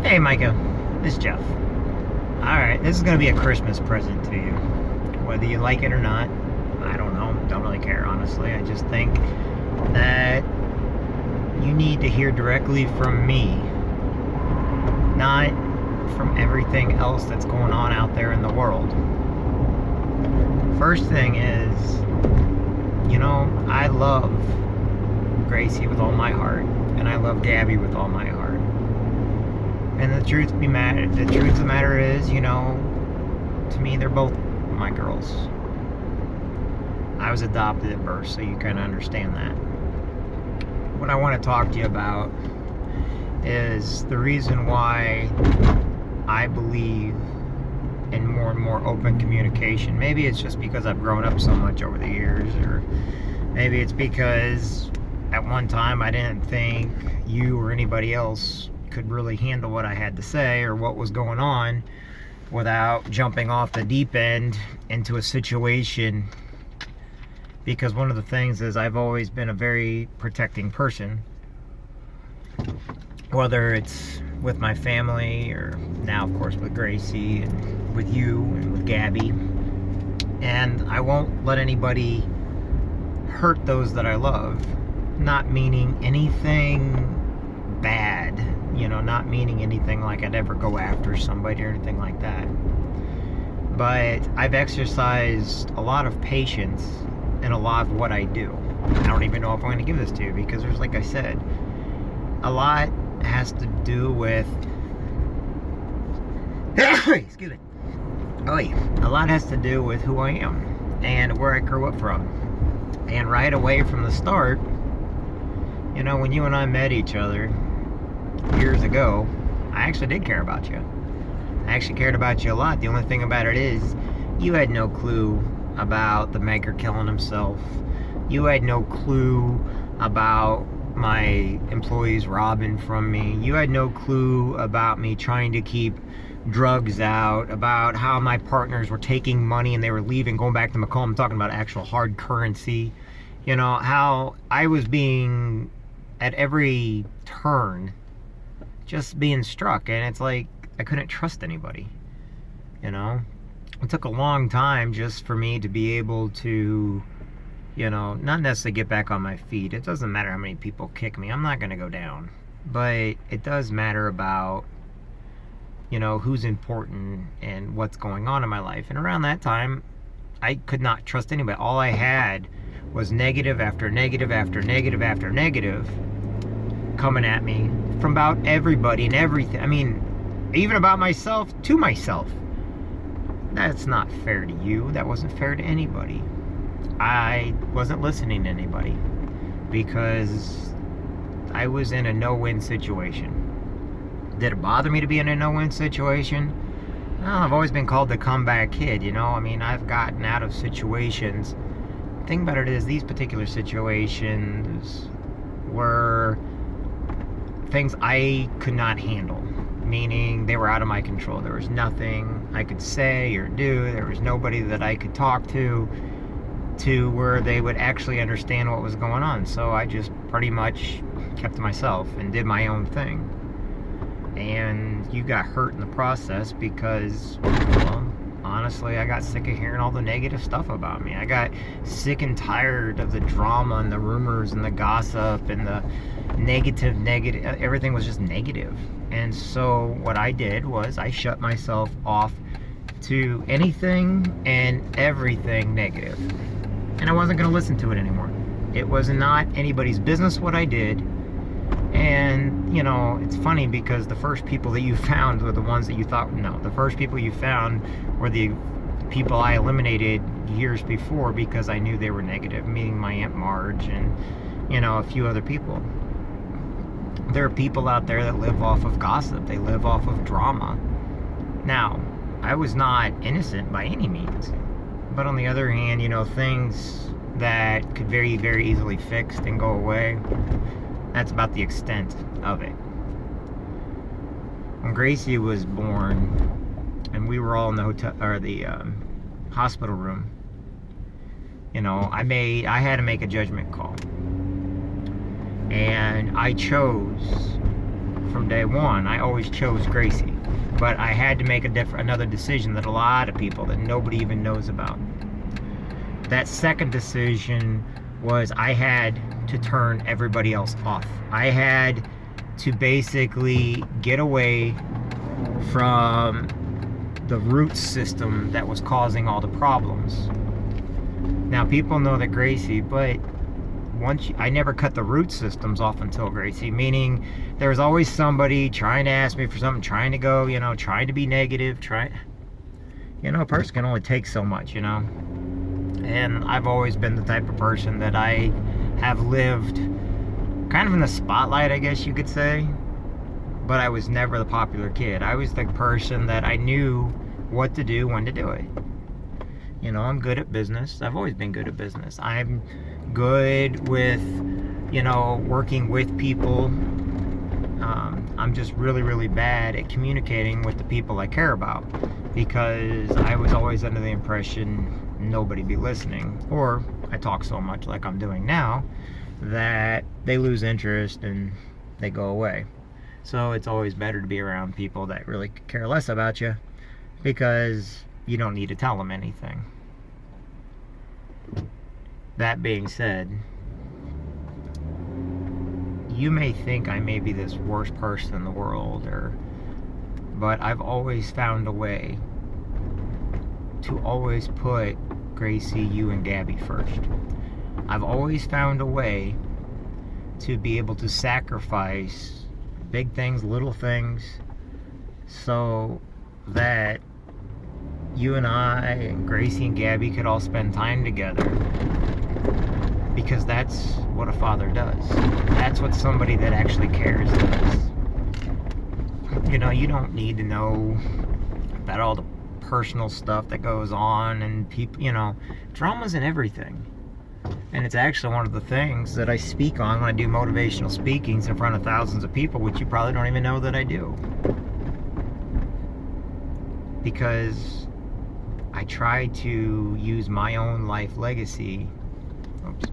Hey, Micah. This is Jeff. Alright, this is going to be a Christmas present to you. Whether you like it or not, I don't know. Don't really care, honestly. I just think that you need to hear directly from me, not from everything else that's going on out there in the world. First thing is, I love Gracie with all my heart, and I love Gabby with all my heart. And the truth of the matter is, to me, they're both my girls. I was adopted at birth, so you kind of understand that. What I want to talk to you about is the reason why I believe in more and more open communication. Maybe it's just because I've grown up so much over the years, or maybe it's because at one time I didn't think you or anybody else could really handle what I had to say or what was going on without jumping off the deep end into a situation. Because one of the things is I've always been a very protecting person, whether it's with my family or now of course with Gracie and with you and with Gabby. And I won't let anybody hurt those that I love, not meaning anything bad, not meaning anything like I'd ever go after somebody or anything like that. But I've exercised a lot of patience in a lot of what I do. I don't even know if I'm going to give this to you because there's, like I said, a lot has to do with excuse me. Oh yeah. A lot has to do with who I am and where I grew up from. And right away from the start, when you and I met each other years ago, I actually did care about you. I actually cared about you a lot. The only thing about it is you had no clue about the maker killing himself. You had no clue about my employees robbing from me. You had no clue about me trying to keep drugs out, about how my partners were taking money and they were leaving, going back to Macomb. I'm talking about actual hard currency. How I was being, at every turn, just being struck. And it's like, I couldn't trust anybody. It took a long time just for me to be able to, not necessarily get back on my feet. It doesn't matter how many people kick me. I'm not going to go down. But it does matter about, who's important and what's going on in my life. And around that time, I could not trust anybody. All I had was negative after negative after negative after negative coming at me from about everybody and everything. I mean, even about myself to myself. That's not fair to you. That wasn't fair to anybody. I wasn't listening to anybody because I was in a no-win situation. Did it bother me to be in a no-win situation? Well, I've always been called the comeback kid, I've gotten out of situations. The thing about it is, these particular situations were things I could not handle. Meaning they were out of my control. There was nothing I could say or do. There was nobody that I could talk to where they would actually understand what was going on. So I just pretty much kept to myself and did my own thing. And you got hurt in the process because, well, honestly, I got sick of hearing all the negative stuff about me. I got sick and tired of the drama and the rumors and the gossip and the negative. Everything was just negative. And so what I did was I shut myself off to anything and everything negative. And I wasn't going to listen to it anymore. It was not anybody's business what I did. And, it's funny because the first people that you found were the ones that you thought, no, the first people you found were the people I eliminated years before because I knew they were negative, meaning my Aunt Marge and, a few other people. There are people out there that live off of gossip. They live off of drama. Now, I was not innocent by any means. But on the other hand, things that could very, very easily fixed and go away, that's about the extent of it. When Gracie was born, and we were all in the hotel, or the hospital room, I had to make a judgment call. And I chose from day one. I always chose Gracie. But I had to make another decision that a lot of people, that nobody even knows about. That second decision was I had to turn everybody else off. I had to basically get away from the root system that was causing all the problems. Now, people know that Gracie, but I never cut the root systems off until Gracie, meaning there was always somebody trying to ask me for something, trying to go, trying to be negative, a person can only take so much, And I've always been the type of person that I have lived kind of in the spotlight, I guess you could say. But I was never the popular kid. I was the person that I knew what to do, when to do it. I'm good at business. I've always been good at business. I'm good with, working with people. I'm just really, really bad at communicating with the people I care about, because I was always under the impression nobody be listening, or I talk so much like I'm doing now that they lose interest and they go away. So it's always better to be around people that really care less about you, because you don't need to tell them anything. That being said, you may think I may be this worst person in the world, but I've always found a way to always put Gracie, you, and Gabby first. I've always found a way to be able to sacrifice big things, little things, so that you and I and Gracie and Gabby could all spend time together, because that's what a father does. That's what somebody that actually cares does. You don't need to know about all the personal stuff that goes on, and people, drama's in everything. And it's actually one of the things that I speak on when I do motivational speakings in front of thousands of people, which you probably don't even know that I do. Because I try to use my own life legacy. Oops.